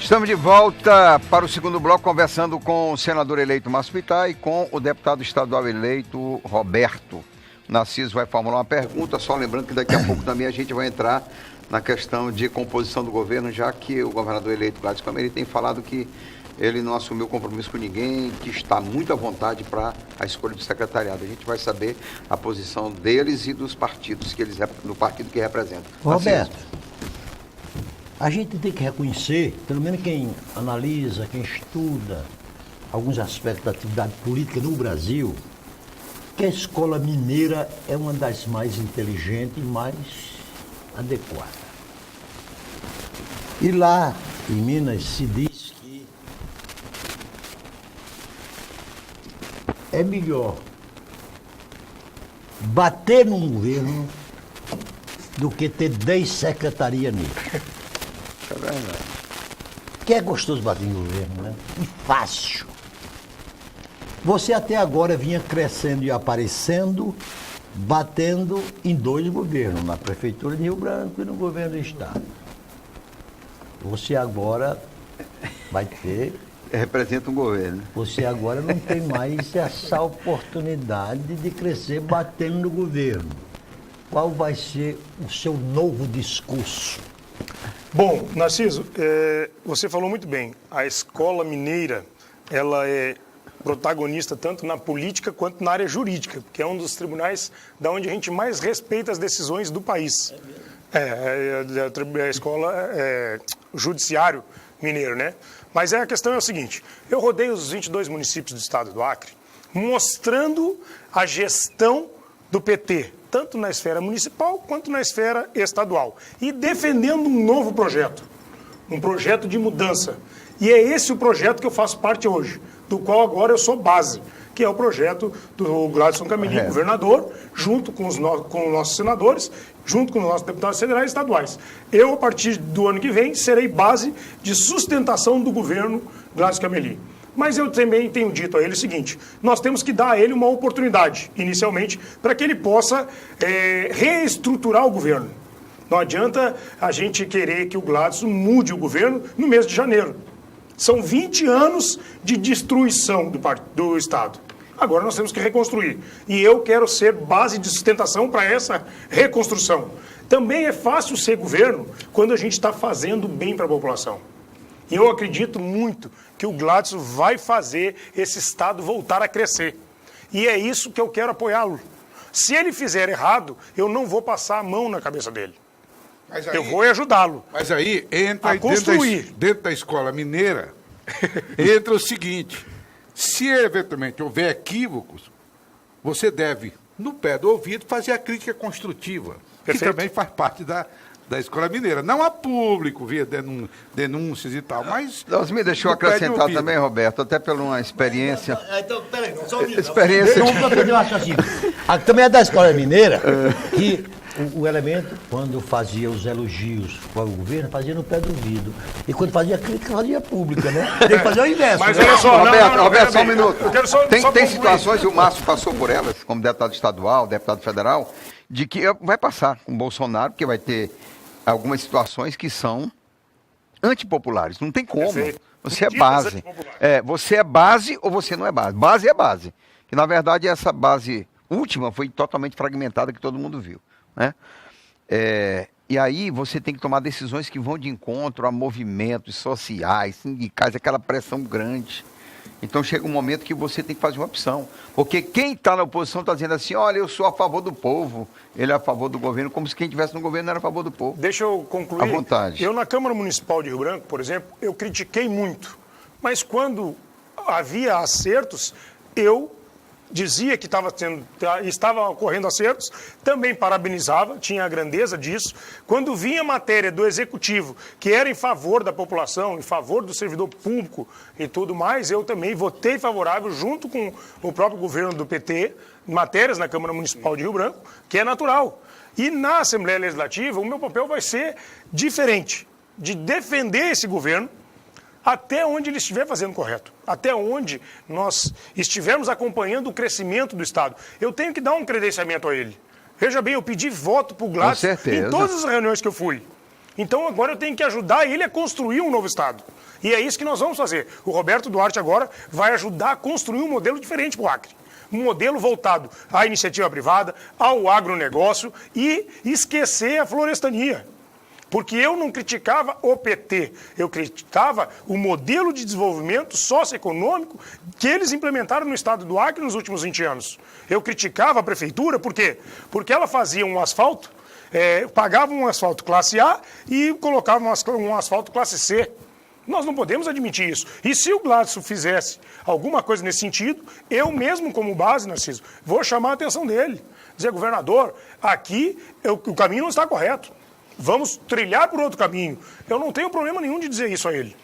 Estamos de volta para o segundo bloco, conversando com o senador eleito Márcio Pittá e com o deputado estadual eleito Roberto. Narciso vai formular uma pergunta, só lembrando que daqui a pouco também a gente vai entrar na questão de composição do governo, já que o governador eleito Gladys Cameli tem falado que ele não assumiu compromisso com ninguém, que está muito à vontade para a escolha do secretariado. A gente vai saber a posição deles e dos partidos, do partido que representa. Roberto, a gente tem que reconhecer, pelo menos quem analisa, quem estuda alguns aspectos da atividade política no Brasil, que a escola mineira é uma das mais inteligentes e mais adequadas. E lá em Minas se diz que é melhor bater num governo do que ter 10 secretarias nele. É verdade. Que é gostoso bater no governo, né? E fácil. Você até agora vinha crescendo e aparecendo, batendo em 2 governos, na Prefeitura de Rio Branco e no governo do Estado. Você agora vai ter... Representa um governo. Você agora não tem mais essa oportunidade de crescer batendo no governo. Qual vai ser o seu novo discurso? Bom, Narciso, você falou muito bem. A escola mineira, ela é protagonista tanto na política quanto na área jurídica, que é um dos tribunais da onde a gente mais respeita as decisões do país. A escola judiciário mineiro, né? Mas a questão é o seguinte, eu rodei os 22 municípios do estado do Acre, mostrando a gestão do PT, tanto na esfera municipal quanto na esfera estadual, e defendendo um novo projeto, um projeto de mudança. E é esse o projeto que eu faço parte hoje, do qual agora eu sou base, que é o projeto do Gladys Cameli, governador, junto com os nossos senadores, junto com os nossos deputados federais e estaduais. Eu, a partir do ano que vem, serei base de sustentação do governo Gladys Cameli. Mas eu também tenho dito a ele o seguinte, nós temos que dar a ele uma oportunidade, inicialmente, para que ele possa reestruturar o governo. Não adianta a gente querer que o Gladys mude o governo no mês de janeiro. São 20 anos de destruição do Estado. Agora nós temos que reconstruir. E eu quero ser base de sustentação para essa reconstrução. Também é fácil ser governo quando a gente está fazendo bem para a população. E eu acredito muito que o Gladys vai fazer esse Estado voltar a crescer. E é isso que eu quero apoiá-lo. Se ele fizer errado, eu não vou passar a mão na cabeça dele. Aí, eu vou ajudá-lo. Mas aí entra dentro da escola mineira, entra o seguinte, se eventualmente houver equívocos, você deve, no pé do ouvido, fazer a crítica construtiva, que também faz parte da escola mineira. Não a público, via denúncias e tal, mas... Deus me deixou acrescentar também, Roberto, até por uma experiência... Então, peraí, só um minuto. Experiência... Também é da escola mineira que o elemento, quando fazia os elogios para o governo, fazia no pé do ouvido. E quando fazia crítica, fazia pública, né? Tem que fazer o inverso. Mas né? olha só, Roberto, só um minuto. Tem concluir. situações, e o Márcio passou por elas, como deputado estadual, deputado federal, de que vai passar com o Bolsonaro, porque vai ter algumas situações que são antipopulares. Não tem como. Perfeito. Você é base. Você é base ou você não é base. Base é base. Que, na verdade, essa base última foi totalmente fragmentada, que todo mundo viu. Né? E aí você tem que tomar decisões que vão de encontro a movimentos sociais, sindicais, aquela pressão grande. Então chega um momento que você tem que fazer uma opção. Porque quem está na oposição está dizendo assim, olha, eu sou a favor do povo, ele é a favor do governo, como se quem estivesse no governo era a favor do povo. Deixa eu concluir. À vontade. Eu, na Câmara Municipal de Rio Branco, por exemplo, eu critiquei muito. Mas quando havia acertos, eu dizia que estava ocorrendo acertos, também parabenizava, tinha a grandeza disso. Quando vinha matéria do Executivo, que era em favor da população, em favor do servidor público e tudo mais, eu também votei favorável, junto com o próprio governo do PT, matérias na Câmara Municipal de Rio Branco, que é natural. E na Assembleia Legislativa, o meu papel vai ser diferente, de defender esse governo, até onde ele estiver fazendo correto, até onde nós estivermos acompanhando o crescimento do Estado. Eu tenho que dar um credenciamento a ele. Veja bem, eu pedi voto para o Gladys em todas as reuniões que eu fui. Então agora eu tenho que ajudar ele a construir um novo Estado. E é isso que nós vamos fazer. O Roberto Duarte agora vai ajudar a construir um modelo diferente para o Acre. Um modelo voltado à iniciativa privada, ao agronegócio e esquecer a florestania. Porque eu não criticava o PT, eu criticava o modelo de desenvolvimento socioeconômico que eles implementaram no estado do Acre nos últimos 20 anos. Eu criticava a prefeitura, por quê? Porque ela fazia um asfalto, pagava um asfalto classe A e colocava um asfalto classe C. Nós não podemos admitir isso. E se o Gladson fizesse alguma coisa nesse sentido, eu mesmo, como base, Narciso, vou chamar a atenção dele. Dizer, governador, aqui o caminho não está correto. Vamos trilhar por outro caminho. Eu não tenho problema nenhum de dizer isso a ele.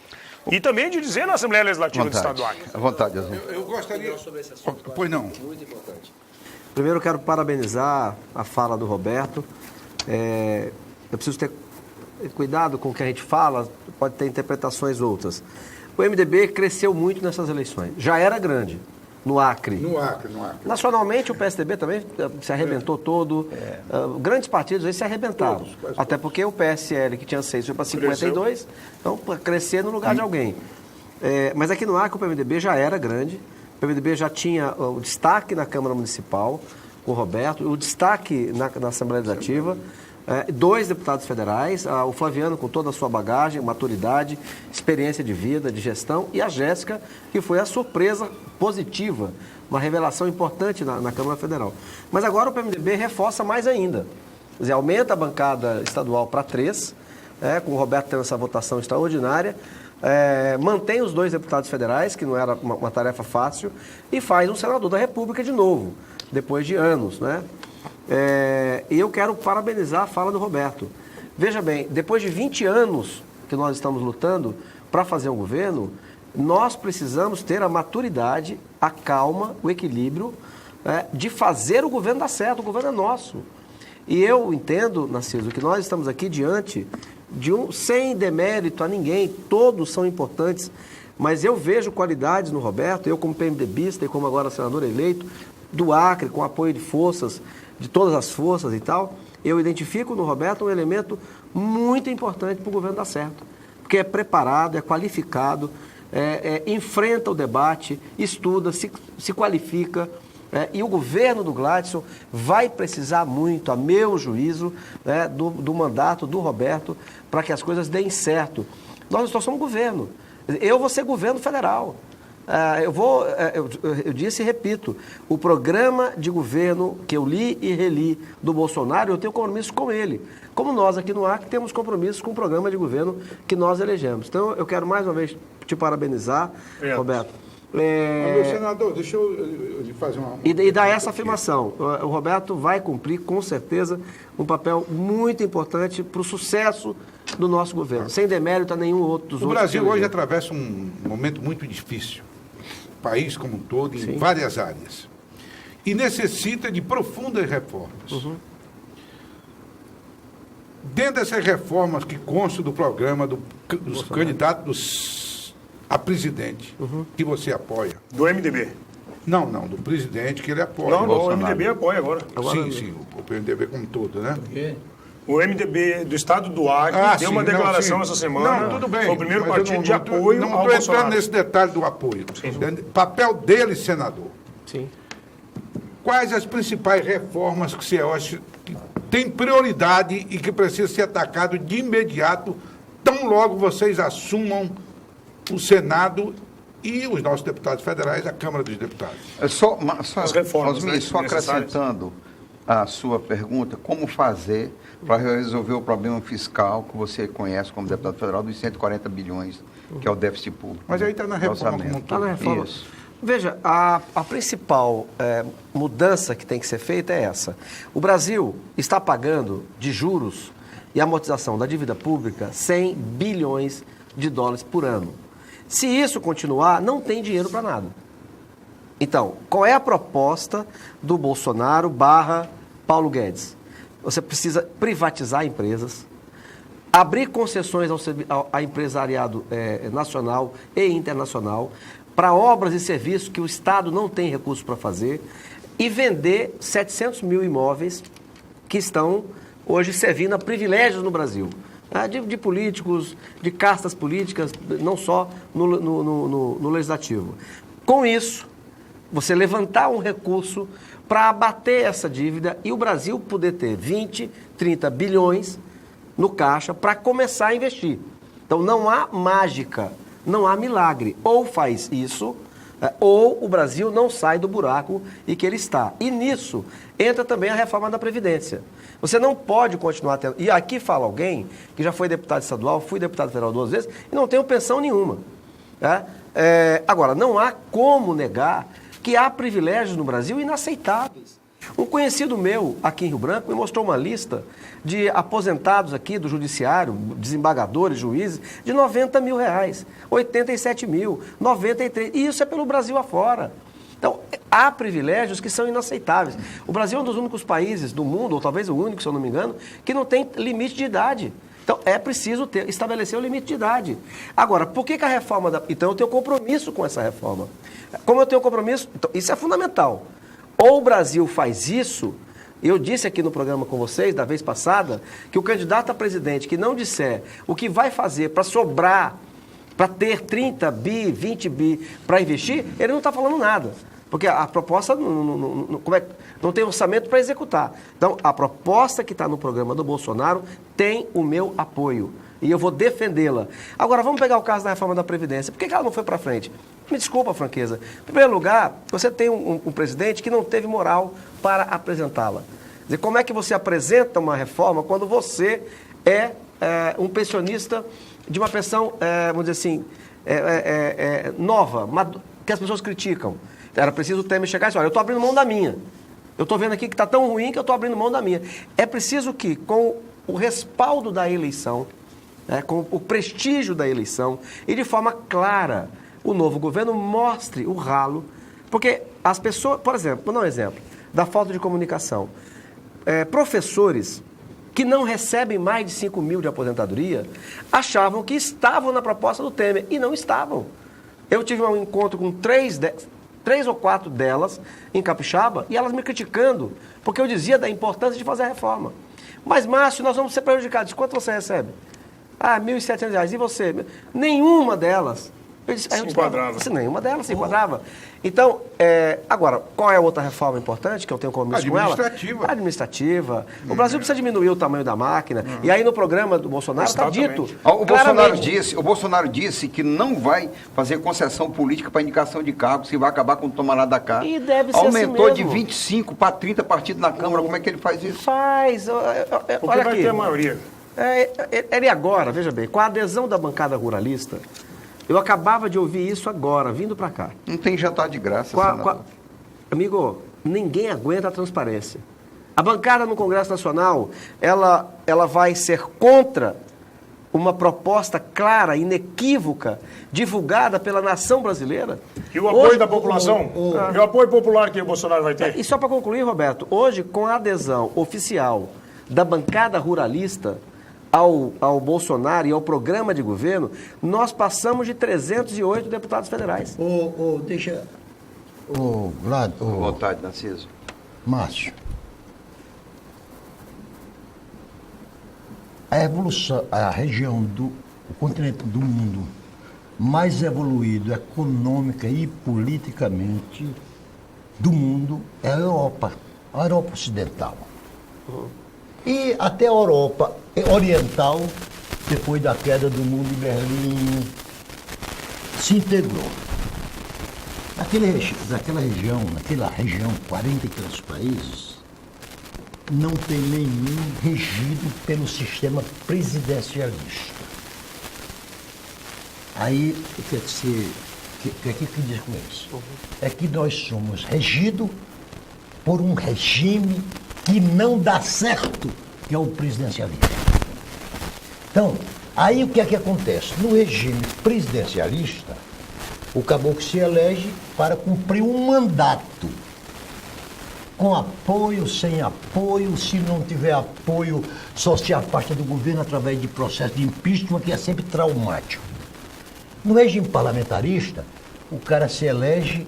E também de dizer na Assembleia Legislativa do Estado do Acre. À vontade, Azul. Eu gostaria... Pois não. Muito importante. Primeiro, eu quero parabenizar a fala do Roberto. Eu preciso ter cuidado com o que a gente fala, pode ter interpretações outras. O MDB cresceu muito nessas eleições. Já era grande no Acre. No Acre. Nacionalmente, o PSDB também se arrebentou todo. Grandes partidos aí se arrebentaram. Todos. Até porque o PSL, que tinha 6, foi para 52, então para crescer no lugar de alguém. Mas aqui no Acre, o PMDB já era grande. O PMDB já tinha o destaque na Câmara Municipal, com o Roberto, o destaque na Assembleia Legislativa. 2 deputados federais, o Flaviano com toda a sua bagagem, maturidade, experiência de vida, de gestão, e a Jéssica, que foi a surpresa positiva, uma revelação importante na Câmara Federal. Mas agora o PMDB reforça mais ainda, quer dizer, aumenta a bancada estadual para 3, com o Roberto tendo essa votação extraordinária, mantém os 2 deputados federais, que não era uma tarefa fácil, e faz um senador da República de novo, depois de anos, né? E eu quero parabenizar a fala do Roberto. Veja bem, depois de 20 anos que nós estamos lutando para fazer um governo, nós precisamos ter a maturidade, a calma, o equilíbrio de fazer o governo dar certo. O governo é nosso. E eu entendo, Narciso, que nós estamos aqui diante de sem demérito a ninguém, todos são importantes, mas eu vejo qualidades no Roberto, eu como PMDBista e como agora senador eleito, do Acre, com apoio de forças, de todas as forças e tal, eu identifico no Roberto um elemento muito importante para o governo dar certo. Porque é preparado, é qualificado, enfrenta o debate, estuda, se qualifica. E o governo do Gladson vai precisar muito, a meu juízo, do mandato do Roberto para que as coisas deem certo. Nós somos governo. Eu vou ser governo federal. Eu disse e repito, o programa de governo que eu li e reli do Bolsonaro, eu tenho compromisso com ele. Como nós aqui no Acre temos compromisso com o programa de governo que nós elegemos. Então, eu quero mais uma vez te parabenizar, Roberto. Meu senador, deixa eu lhe fazer uma... E dar essa afirmação. O Roberto vai cumprir, com certeza, um papel muito importante para o sucesso do nosso governo, sem demérito a nenhum outro dos outros. O Brasil hoje atravessa um momento muito difícil. País como um todo, em várias áreas. E necessita de profundas reformas. Dentro dessas reformas que constam do programa dos candidatos a presidente, que você apoia. Do MDB? Não, do presidente que ele apoia. Não, o MDB apoia agora. Sim, o PMDB como todo, né? O MDB do estado do Acre deu uma declaração essa semana. Não, tudo bem. Foi o primeiro partido de apoio ao Bolsonaro. Não estou entrando nesse detalhe do apoio. Papel dele, senador. Sim. Quais as principais reformas que você acha que tem prioridade e que precisa ser atacado de imediato, tão logo vocês assumam o Senado e os nossos deputados federais, a Câmara dos Deputados? As reformas, só acrescentando a sua pergunta, como fazer para resolver o problema fiscal que você conhece como deputado federal dos 140 bilhões, que é o déficit público. Mas aí está na reforma como um todo. Está na reforma. Isso. Veja, a principal mudança que tem que ser feita é essa. O Brasil está pagando de juros e amortização da dívida pública 100 bilhões de dólares por ano. Se isso continuar, não tem dinheiro para nada. Então, qual é a proposta do Bolsonaro / Paulo Guedes? Você precisa privatizar empresas, abrir concessões ao empresariado nacional e internacional para obras e serviços que o Estado não tem recursos para fazer e vender 700 mil imóveis que estão hoje servindo a privilégios no Brasil. de políticos, de castas políticas, não só no legislativo. Com isso, você levantar um recurso para abater essa dívida e o Brasil poder ter 20, 30 bilhões no caixa para começar a investir. Então não há mágica, não há milagre. Ou faz isso, ou o Brasil não sai do buraco em que ele está. E nisso entra também a reforma da Previdência. Você não pode continuar tendo... E aqui fala alguém que já foi deputado estadual, fui deputado federal 2 vezes, e não tenho pensão nenhuma. Agora, não há como negar que há privilégios no Brasil inaceitáveis. Um conhecido meu, aqui em Rio Branco, me mostrou uma lista de aposentados aqui do judiciário, desembargadores, juízes, de R$90 mil, 87 mil, 93, e isso é pelo Brasil afora. Então, há privilégios que são inaceitáveis. O Brasil é um dos únicos países do mundo, ou talvez o único, se eu não me engano, que não tem limite de idade. Então, é preciso estabelecer o limite de idade. Agora, por que a reforma da... Então, eu tenho compromisso com essa reforma. Como eu tenho compromisso... Então, isso é fundamental. Ou o Brasil faz isso... Eu disse aqui no programa com vocês, da vez passada, que o candidato a presidente que não disser o que vai fazer para sobrar, para ter 30 bi, 20 bi para investir, ele não está falando nada. Porque a proposta não tem orçamento para executar. Então, a proposta que está no programa do Bolsonaro tem o meu apoio. E eu vou defendê-la. Agora, vamos pegar o caso da reforma da Previdência. Por que ela não foi para frente? Me desculpa a franqueza. Em primeiro lugar, você tem um presidente que não teve moral para apresentá-la. Quer dizer, como é que você apresenta uma reforma quando você é um pensionista de uma pensão, vamos dizer assim, nova, que as pessoas criticam? Era preciso o Temer chegar e dizer, olha, eu estou abrindo mão da minha. Eu estou vendo aqui que está tão ruim que eu estou abrindo mão da minha. É preciso que, com o respaldo da eleição, com o prestígio da eleição, e de forma clara, o novo governo mostre o ralo. Porque as pessoas, por exemplo, vou dar um exemplo da falta de comunicação. Professores que não recebem mais de 5 mil de aposentadoria achavam que estavam na proposta do Temer e não estavam. Eu tive um encontro com 3 ou 4 delas em Capixaba e elas me criticando, porque eu dizia da importância de fazer a reforma. Mas, Márcio, nós vamos ser prejudicados. Quanto você recebe? R$1.700. E você? Nenhuma delas. Se enquadrava. Nenhuma delas se enquadrava. Então, agora, qual é a outra reforma importante que eu tenho compromisso com ela? Administrativa. O Brasil precisa diminuir o tamanho da máquina. E aí no programa do Bolsonaro está dito. O Bolsonaro disse que não vai fazer concessão política para indicação de cargos, que vai acabar com o tomarada da cá. E deve ser Aumentou assim de 25 para 30 partidos na Câmara. Como é que ele faz isso? Faz. Porque Olha vai aqui. ter a maioria. Ele agora, veja bem, com a adesão da bancada ruralista, eu acabava de ouvir isso agora, vindo para cá. Não tem jantar de graça, senador. Amigo, ninguém aguenta a transparência. A bancada no Congresso Nacional, ela vai ser contra uma proposta clara, inequívoca, divulgada pela nação brasileira. E o apoio da população? E o apoio popular que o Bolsonaro vai ter? E só para concluir, Roberto, hoje, com a adesão oficial da bancada ruralista ao Bolsonaro e ao programa de governo, nós passamos de 308 deputados federais. Deixa... Vlad... Vontade, Narciso. Márcio. A evolução, a região o continente do mundo mais evoluído econômica e politicamente do mundo é a Europa Ocidental. E até a Europa Oriental, depois da queda do muro de Berlim, se integrou. Naquela região, 40 e tantos países, não tem nenhum regido pelo sistema presidencialista. Aí, o que diz com isso? É que nós somos regidos por um regime que não dá certo, que é o presidencialismo. Então, aí o que é que acontece? No regime presidencialista, o caboclo se elege para cumprir um mandato. Com apoio, sem apoio, se não tiver apoio, só se afasta do governo através de processo de impeachment, que é sempre traumático. No regime parlamentarista, o cara se elege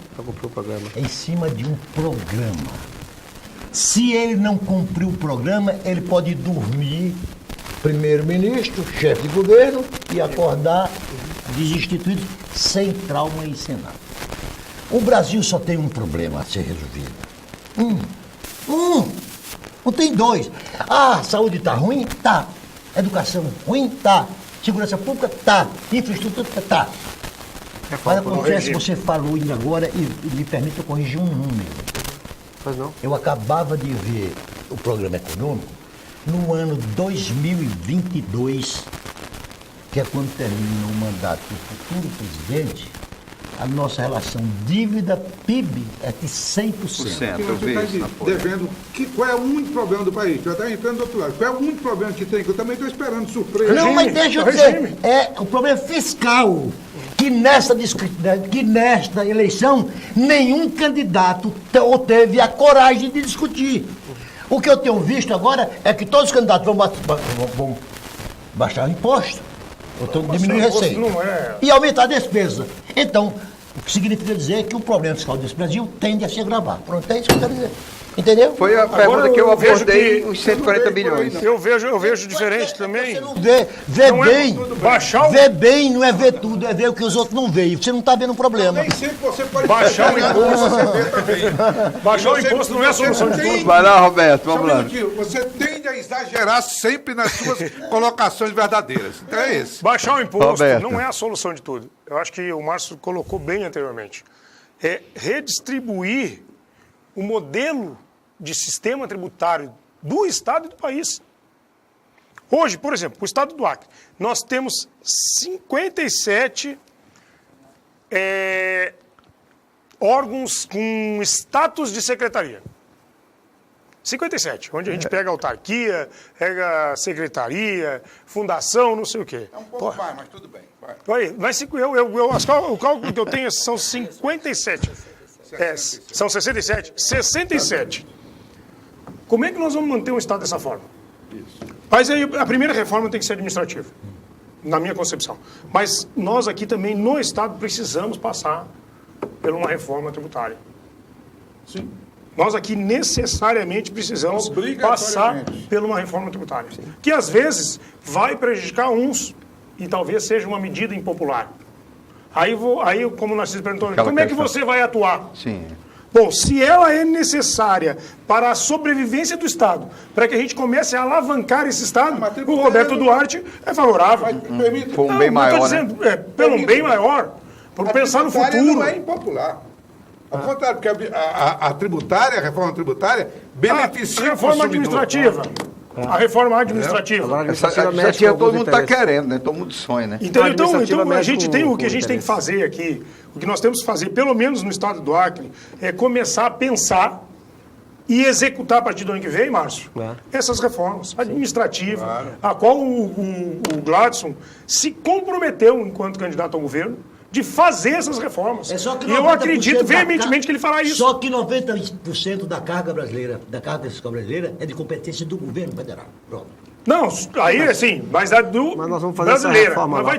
em cima de um programa. Se ele não cumprir o programa, ele pode dormir primeiro-ministro, chefe de governo e acordar desinstituído sem trauma e sem nada. O Brasil só tem um problema a ser resolvido. Não tem dois. Ah, saúde está ruim? Tá. Educação ruim? Tá. Segurança pública? Tá. Infraestrutura? Tá. Mas acontece, você falou ainda agora e me permita corrigir um número. Pois não. Eu acabava de ver o programa econômico no ano 2022, que é quando termina o mandato do futuro presidente, a nossa relação dívida-PIB é de 100%. Eu vi isso na folha. Devendo. Qual é o único problema do país? Já está entrando do outro lado. Qual é o único problema que tem? Que eu também estou esperando surpresa. Não, mas deixa eu dizer, é o problema fiscal, que nesta eleição nenhum candidato teve a coragem de discutir. O que eu tenho visto agora é que todos os candidatos vão baixar o imposto, ou diminuir a receita, e aumentar a despesa. Então, o que significa dizer que o problema fiscal desse Brasil tende a se agravar. Pronto, é isso que eu quero dizer. Entendeu? Foi a pergunta que eu abordei, os 140 bilhões. Eu vejo diferente também. Você não vê bem. Vê bem não é ver tudo, é ver o que os outros não veem. Você não está vendo o problema. Nem sempre você pode baixar o imposto. você vê também. Baixar o imposto não é a solução de tudo. Vai lá, Roberto, vamos lá. Você tende a exagerar sempre nas suas colocações verdadeiras. Então é isso. Baixar o imposto Roberto. não é a solução de tudo. Eu acho que o Márcio colocou bem anteriormente. É redistribuir o modelo de sistema tributário do Estado e do país. Hoje, por exemplo, o Estado do Acre, nós temos 57 órgãos com status de secretaria. 57, onde a gente pega autarquia, pega secretaria, fundação, não sei o quê. É um pouco mais, mas tudo bem. O cálculo que eu tenho são 57. São 67. 67. Como é que nós vamos manter um Estado dessa forma? Isso. Mas aí a primeira reforma tem que ser administrativa, na minha concepção. Mas nós aqui também, no Estado, precisamos passar por uma reforma tributária. Sim. Nós aqui necessariamente precisamos passar por uma reforma tributária. Sim. Que às vezes vai prejudicar uns e talvez seja uma medida impopular. Aí como o Narciso perguntou, como é que você vai atuar? Sim. Bom, se ela é necessária para a sobrevivência do Estado, para que a gente comece a alavancar esse Estado, o Roberto Duarte é favorável. Por um bem maior, né? Pelo bem maior, por pensar no futuro. Não é impopular. Ao contrário, porque a tributária, a reforma tributária, beneficia a reforma administrativa. A reforma administrativa. Essa administrativa todo mundo está querendo, né? Todo mundo sonha, né? Então a gente tem o que a gente tem que fazer aqui, o que nós temos que fazer, pelo menos no Estado do Acre, é começar a pensar e executar a partir do ano que vem, Márcio, essas reformas administrativas, a qual o Gladson se comprometeu, enquanto candidato ao governo, de fazer essas reformas. E eu acredito veementemente que ele fará isso. Só que 90% da carga brasileira, da carga fiscal brasileira, é de competência do governo federal. Pronto. Não, aí assim, mas a do mas nós vamos fazer brasileira. essa reforma mas lá.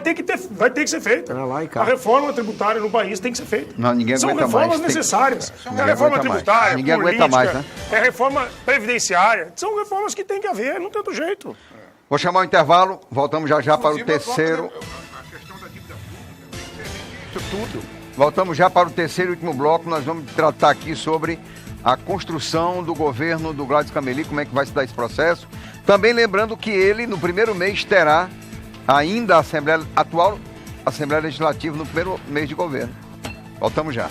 vai ter que ser feita. A reforma tributária no país tem que ser feita. Não, ninguém São aguenta reformas mais. necessárias. É a reforma tributária, ninguém política, aguenta mais, né? É a reforma previdenciária. São reformas que tem que haver, não tem outro jeito. Vou chamar o intervalo, voltamos já para o terceiro. Tudo. Voltamos já para o terceiro e último bloco. Nós vamos tratar aqui sobre a construção do governo do Gladys Cameli, como é que vai se dar esse processo. Também lembrando que ele, no primeiro mês, terá ainda a atual Assembleia Legislativa no primeiro mês de governo. Voltamos já.